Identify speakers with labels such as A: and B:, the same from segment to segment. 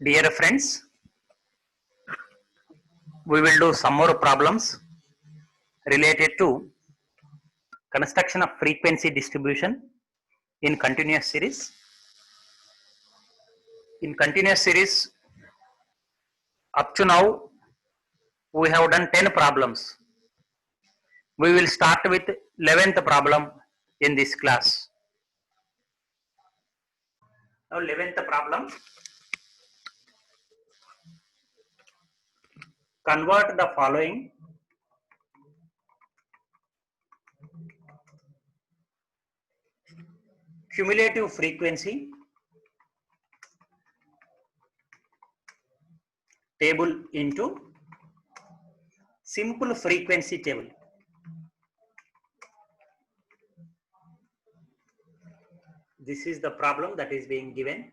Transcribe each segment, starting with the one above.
A: Dear friends, we will do some more problems related to construction of frequency distribution in continuous series. In continuous series, up to now, we have done 10 problems. We will start with 11th problem in this class. Now 11th problem, convert the following cumulative frequency table into simple frequency table. This is the problem that is being given.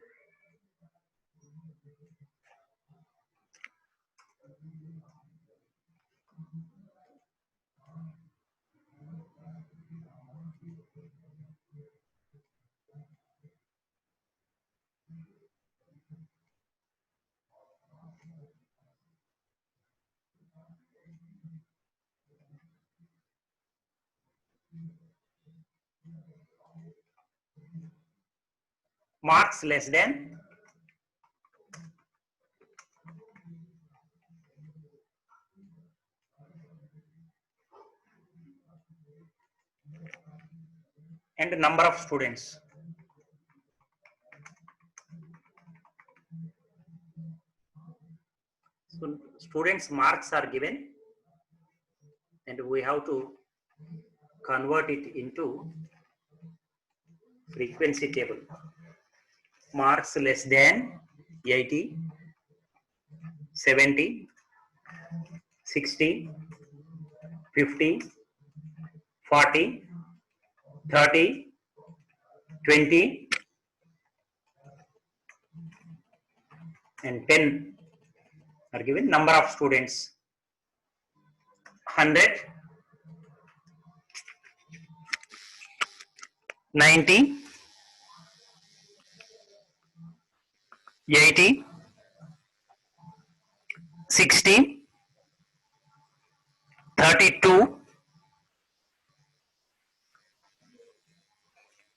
A: Marks less than and number of students. So students' marks are given and we have to convert it into frequency table. Marks less than 80, 70, 60, 50, 40, 30, 20 and 10 are given. Number of students 100, 90, 80, 60, 32,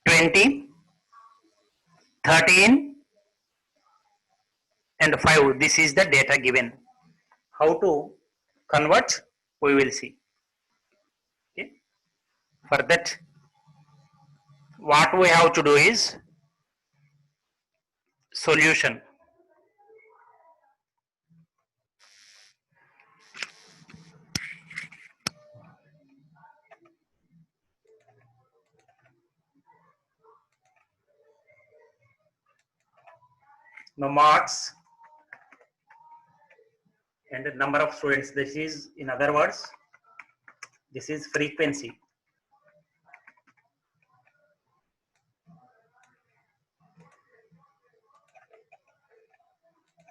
A: 20, 13 and 5. This is the data given. How to convert we will see. Okay. For that, what we have to do is solution. Now marks and the number of students. This is, in other words, this is frequency.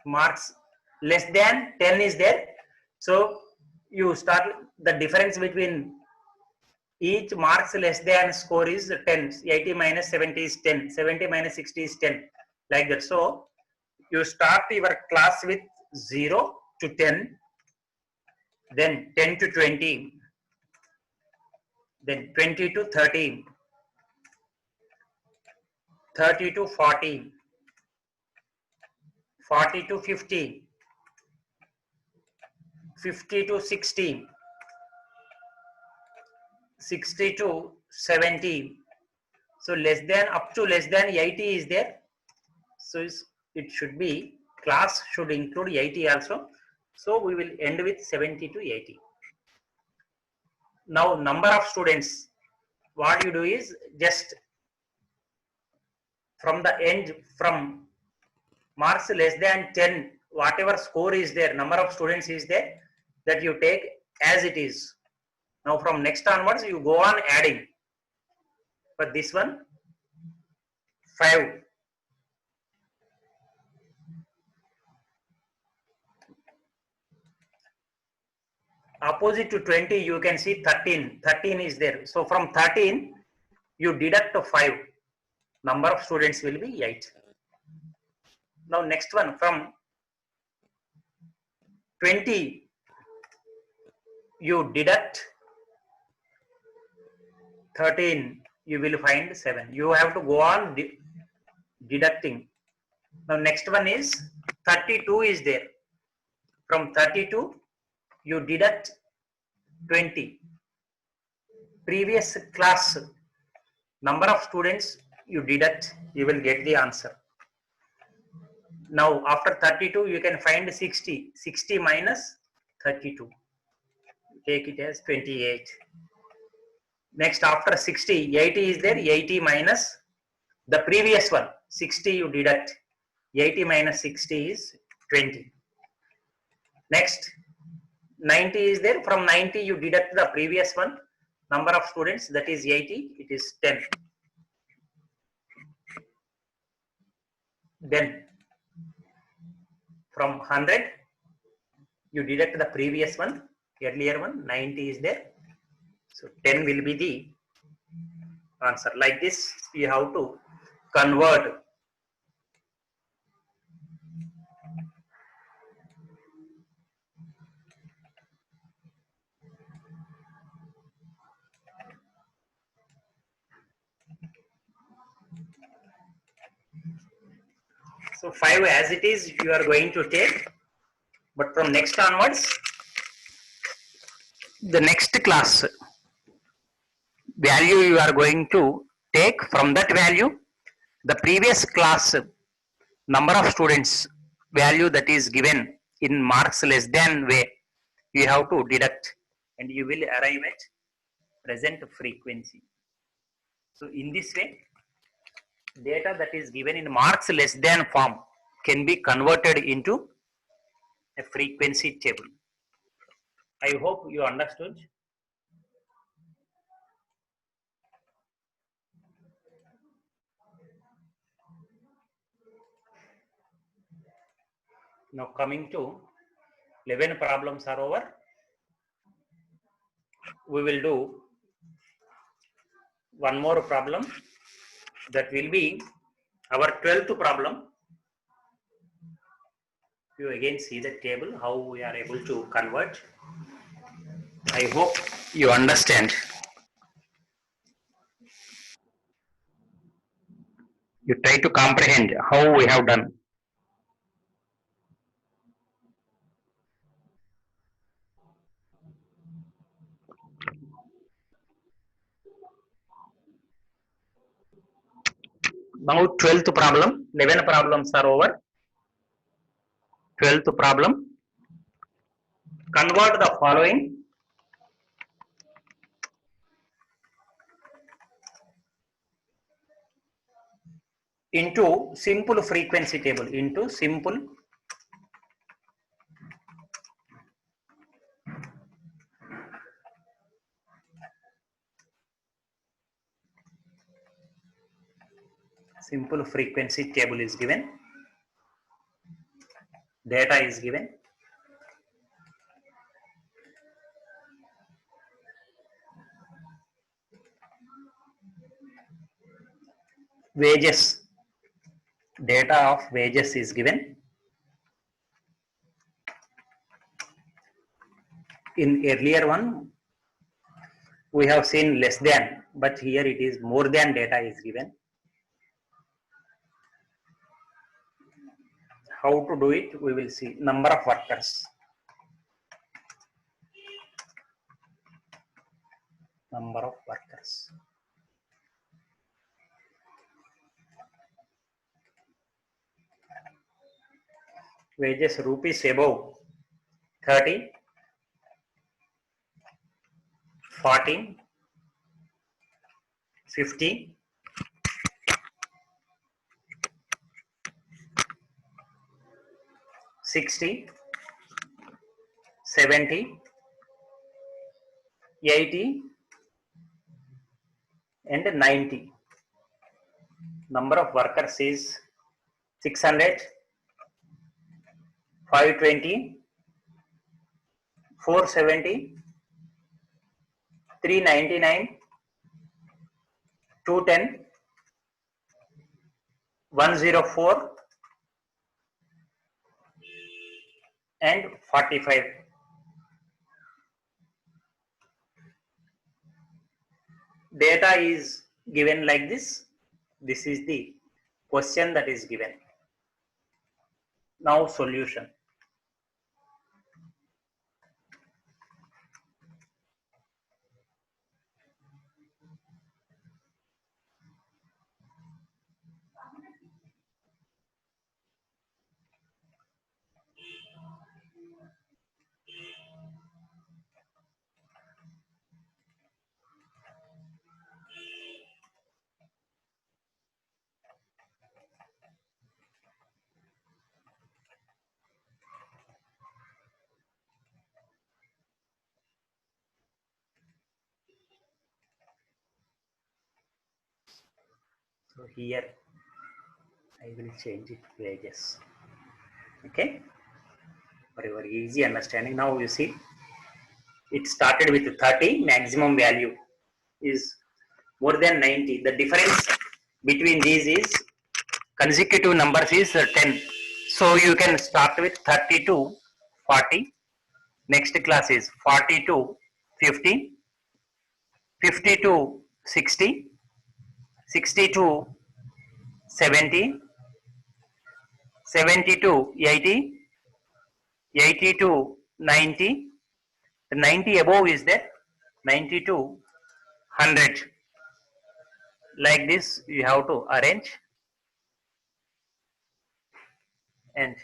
A: Marks less than 10 is there. So you start the difference between each marks less than score is 10. 80 minus 70 is 10. 70 minus 60 is 10. Like that. So you start your class with 0 to 10, then 10 to 20, then 20 to 30, 30 to 40, 40 to 50, 50 to 60, 60 to 70. So less than, up to less than 80 is there. So it should be, class should include 80 also. So we will end with 70 to 80. Now number of students, what you do is just from the end, from marks less than 10, whatever score is there, number of students is there, that you take as it is. Now from next onwards you go on adding. For this one, 5. Opposite to 20 you can see 13. 13 is there. So from 13 you deduct 5. Number of students will be 8. Now next one, from 20 you deduct 13, you will find 7. You have to go on deducting. Now next one is 32 is there. From 32 you deduct 20. Previous class number of students you deduct, you will get the answer. Now after 32 you can find 60. 60 minus 32. Take it as 28. Next after 60, 80 is there. 80 minus the previous one. 60 you deduct. 80 minus 60 is 20. Next 90 is there. From 90 you deduct the previous one. Number of students, that is 80. It is 10. Then from 100 you deduct the previous one, earlier one. 90 is there. So 10 will be the answer. Like this you have to convert. So 5 as it is you are going to take, but from next onwards, the next class value you are going to take. From that value, the previous class number of students value that is given in marks less than way, you have to deduct and you will arrive at present frequency. So in this way, data that is given in marks less than form can be converted into a frequency table. I hope you understood. Now coming to 11 problems are over. We will do one more problem, that will be our 12th problem. You again see the table, how we are able to convert. I hope you understand. You try to comprehend how we have done. Now 12th problem, 11 problems are over. 12th problem, convert the following into simple frequency table, into simple frequency table is given, data is given, wages, data of wages is given. In earlier one we have seen less than, but here it is more than data is given. How to do it, we will see. Number of workers, number of workers, wages rupees above 30, 40, 50, 60, 70, 80 and 90. Number of workers is 600, 520, 470, 399, 210, 104 and 45. Data is given like this. This is the question that is given. Now solution. So here I will change it pages. Okay, for your easy understanding. Now you see, it started with 30. Maximum value is more than 90. The difference between these is consecutive numbers is 10. So you can start with 30 to 40. Next class is 40 to 50, 50 to 60, 60 to 70, 70 to 80, 80 to 90. The 90 above is that 90 to 100. Like this you have to arrange, and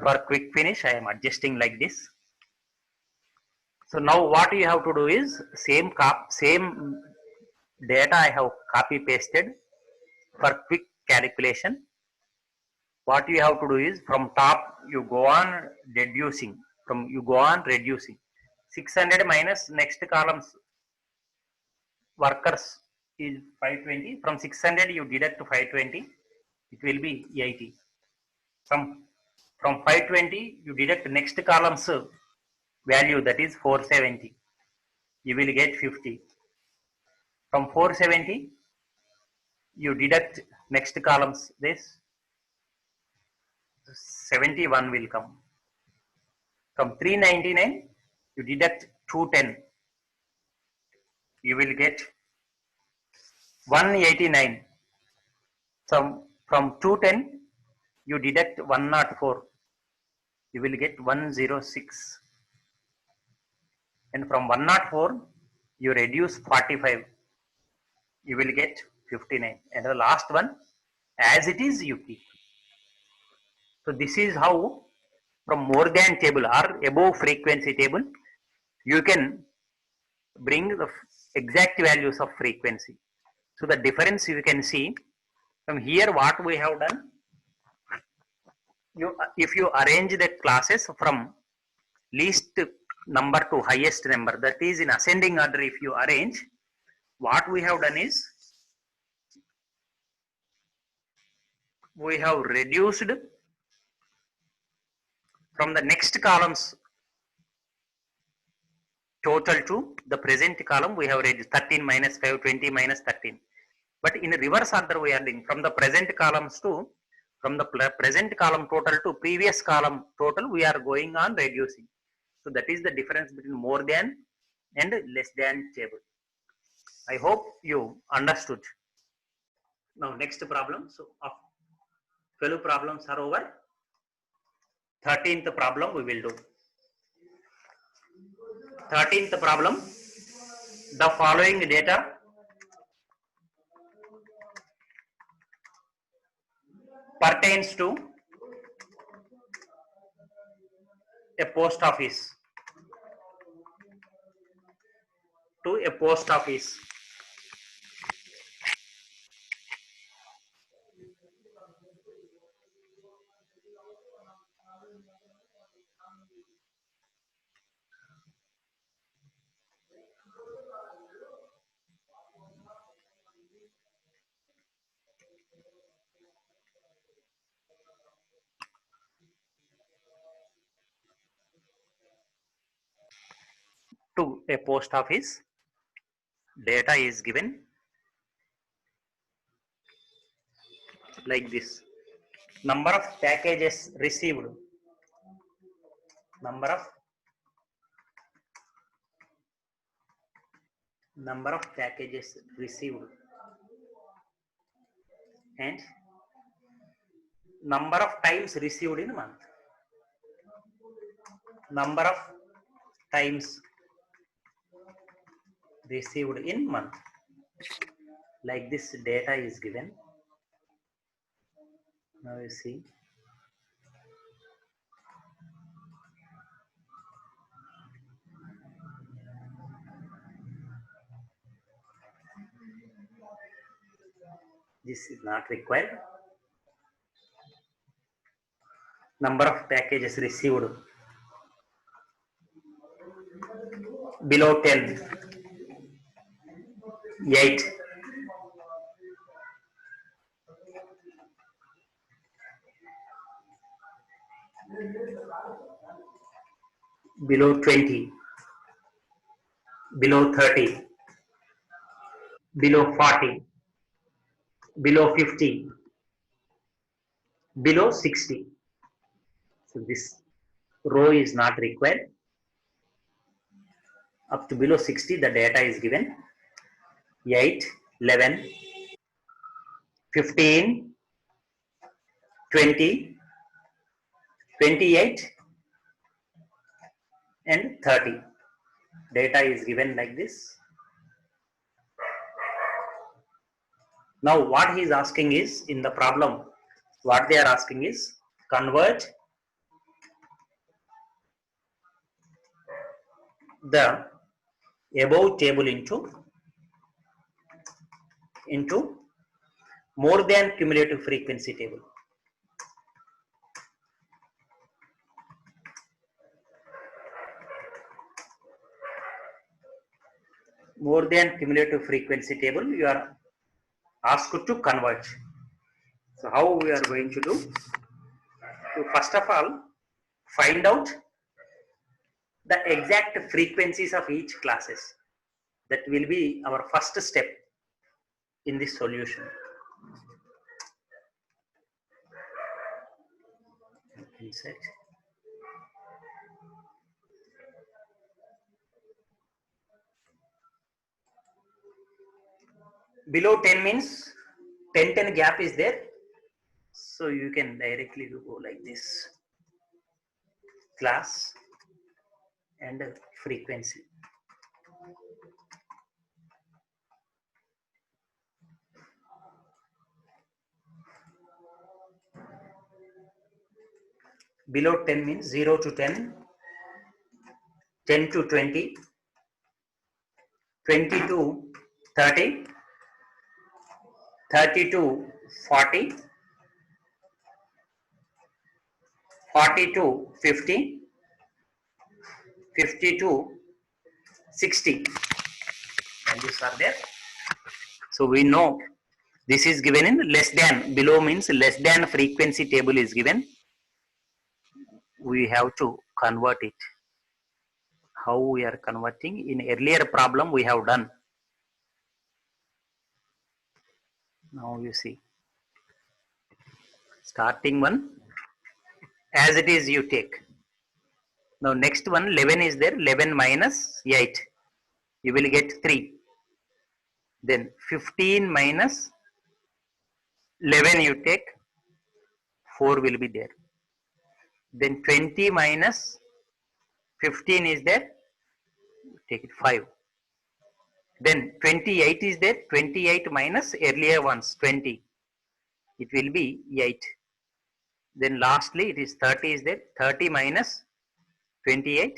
A: for quick finish I am adjusting like this. So now what you have to do is same data I have copy pasted. For quick calculation, what you have to do is from top you go on reducing, 600 minus next columns workers is 520. From 600 you deduct 520, it will be 80. From 520 you deduct next columns value, that is 470, you will get 50. From 470 you deduct next columns, this 71 will come. From 399 you deduct 210, you will get 189. From 210 you deduct 104, you will get 106. And from 104 you reduce 45, you will get 59. And the last one as it is you keep. So this is how from more than table or above frequency table you can bring the exact values of frequency. So the difference you can see from here. What we have done, if you arrange the classes from least number to highest number, that is in ascending order, if you arrange, what we have done is we have reduced from the next columns total to the present column. We have reduced 13 minus 5, 20 minus 13. But in reverse order we are doing from the present columns to, from the present column total to previous column total, we are going on reducing. So that is the difference between more than and less than table. I hope you understood. Now next problem. So 12 problems are over. 13th problem we will do. 13th problem. The following data pertains to a post office. To a post office. to a post office. Data is given like this. Number of packages received. Number of packages received and number of times received in a month. Number of times received in month. Like this data is given. Now you see. This is not required. Number of packages received below 10, 8. Below 20, below 30, below 40, below 50, below 60. So this row is not required. Up to below 60 the data is given. 8, 11, 15, 20, 28 and 30. Data is given like this. Now what he is asking is, in the problem, what they are asking is convert the above table into more than cumulative frequency table. More than cumulative frequency table you are asked to convert. So how we are going to do? So first of all, find out the exact frequencies of each classes. That will be our first step in this solution. Insert. Below 10 means 10 gap is there. So you can directly go like this. Class and frequency. Below 10 means 0 to 10, 10 to 20, 20 to 30, 30 to 40, 40 to 50, 50 to 60. Values are there. So we know this is given in less than. Below means less than frequency table is given. We have to convert it. How we are converting? In earlier problem we have done. Now you see. Starting one, as it is you take. Now next one, 11 is there. 11 minus 8. You will get 3. Then 15 minus 11 you take. 4 will be there. Then 20 minus 15 is there. Take it 5. Then 28 is there. 28 minus earlier ones 20. It will be 8. Then lastly it is 30 is there. 30 minus 28.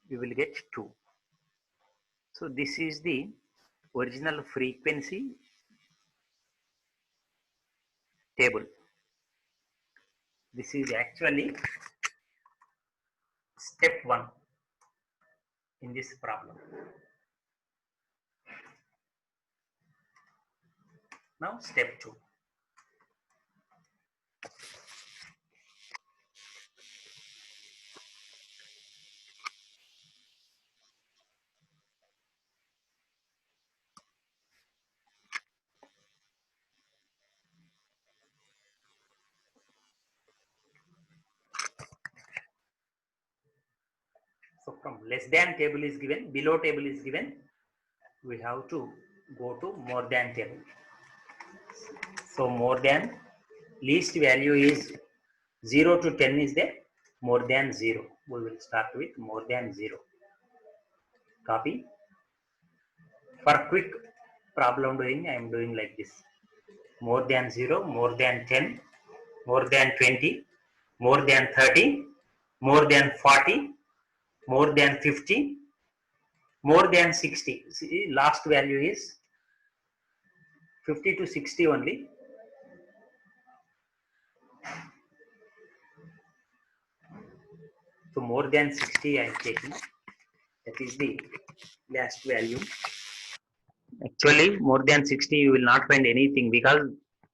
A: You will get 2. So this is the original frequency table. This is actually step 1 in this problem. Now step 2. from less than table is given, below table is given, we have to go to more than table. So more than, least value is 0 to 10 is there, more than 0. We will start with more than 0. Copy. For quick problem doing, I am doing like this. More than 0, more than 10, more than 20, more than 30, more than 40, more than 50, more than 60. See, last value is 50 to 60 only. So more than 60 I am taking. That is the last value. Actually, more than 60 you will not find anything because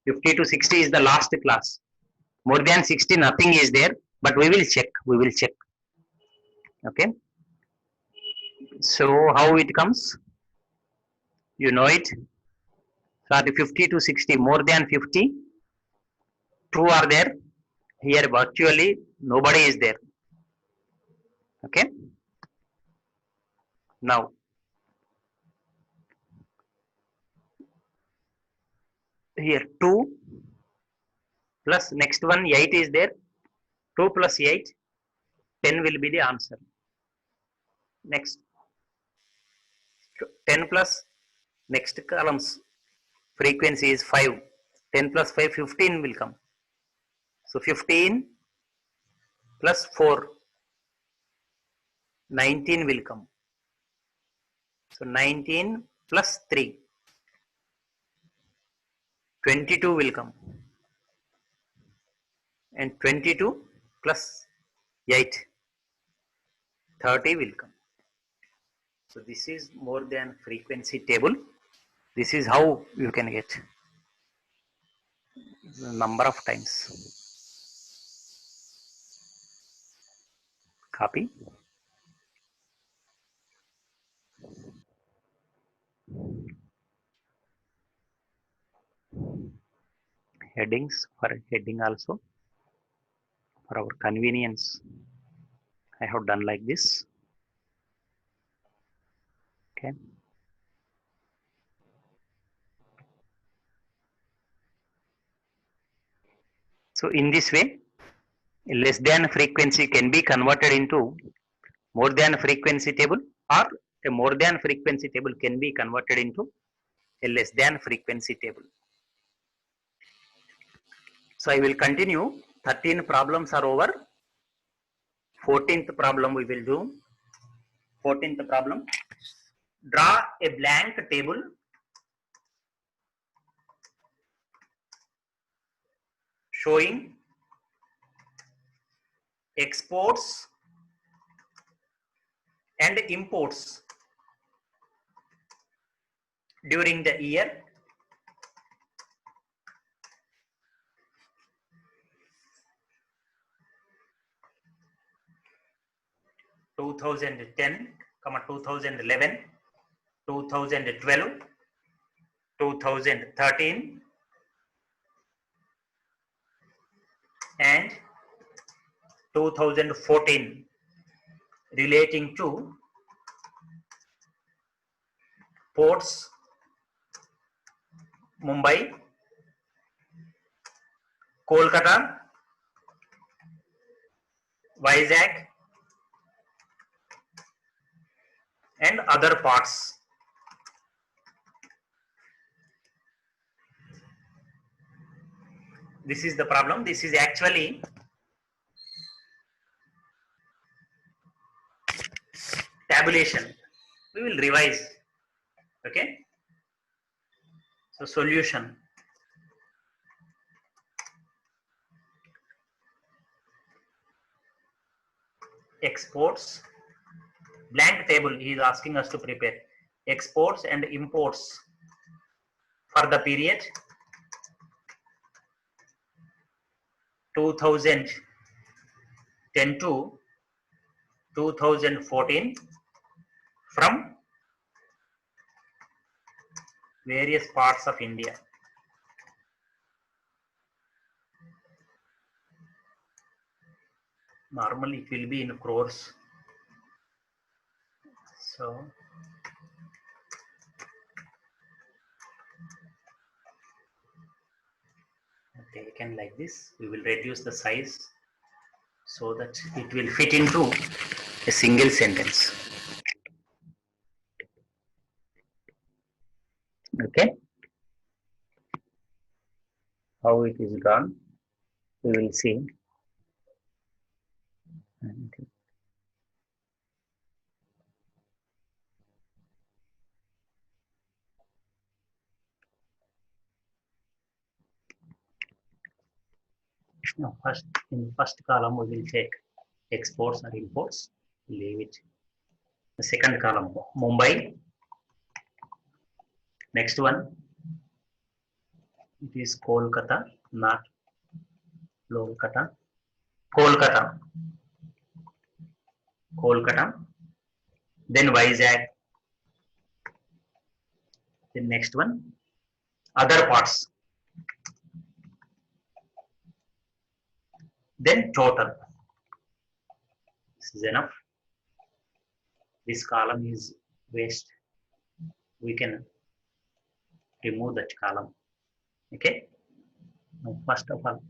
A: 50 to 60 is the last class. More than 60 nothing is there, but we will check. We will check. Okay. So how it comes? You know it. So the 50 to 60, more than 50, true are there. Here virtually nobody is there. Okay. Now here 2 plus next one 8 is there. 2 plus 8, 10 will be the answer. Next 10 plus next columns frequency is 5. 10 plus 5, 15 will come. So 15 plus 4, 19 will come. So 19 plus 3, 22 will come. And 22 plus 8, 30 will come. So this is more than frequency table. This is how you can get the number of times. Copy. Headings, for heading also, for our convenience, I have done like this. Okay. So in this way, less than frequency can be converted into more than frequency table, or a more than frequency table can be converted into a less than frequency table. So I will continue. 13 problems are over. 14th problem we will do. 14th problem. Draw a blank table showing exports and imports during the year 2010, 2011, 2012, 2013 and 2014 relating to ports Mumbai, Kolkata, Vizag and other parts. This is the problem. This is actually tabulation. We will revise. Okay. So solution. Exports. Blank table he is asking us to prepare. Exports and imports for the period 2010 to 2014 from various parts of India. Normally it will be in crores. So taken like this, we will reduce the size so that it will fit into a single sentence. Okay, how it is done, we will see. Now, first in first column we will take exports or imports. Leave it. The second column Mumbai. Next one it is Kolkata, not Kolkata. Kolkata. Kolkata. Then Vizag. The next one other parts. Then total. This is enough. This column is waste. We can remove that column. Okay. Now, first of all,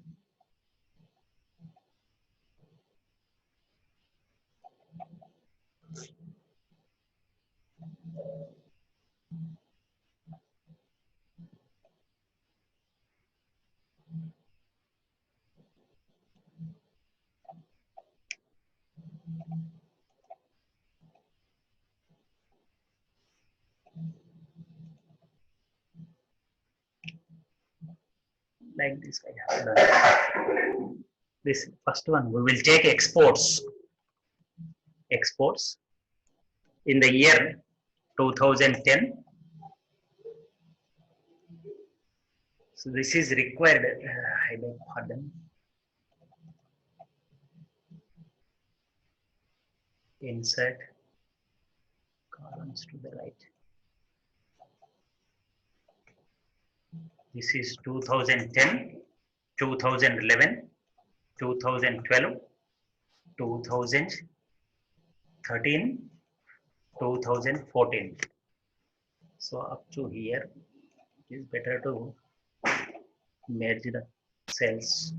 A: like this I have done. This first one we will take exports. Exports in the year 2010. So this is required. I beg pardon. Insert columns to the right. This is 2010, 2011, 2012, 2013, 2014. So up to here, it is better to merge the cells.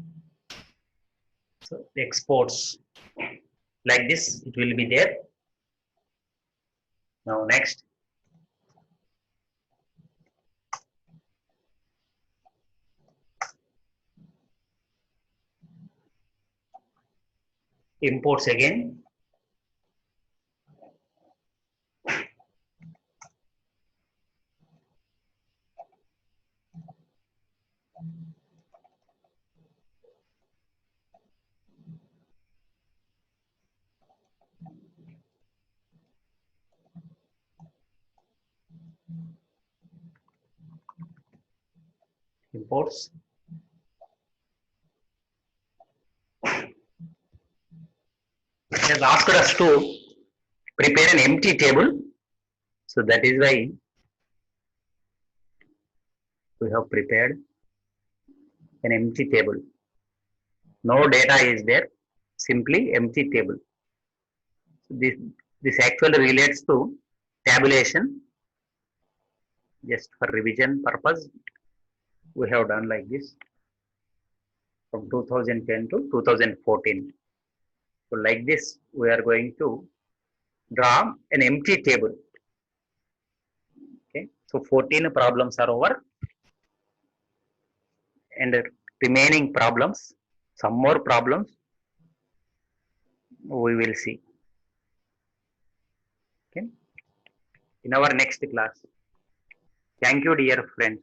A: So the exports like this, it will be there. Now next. Imports again. Imports. It has asked us to prepare an empty table. So that is why we have prepared an empty table. No data is there, simply empty table. So this actually relates to tabulation. Just for revision purpose, we have done like this from 2010 to 2014. So like this, we are going to draw an empty table. Okay, so 14 problems are over, and the remaining problems, some more problems, we will see. Okay, in our next class. Thank you, dear friends.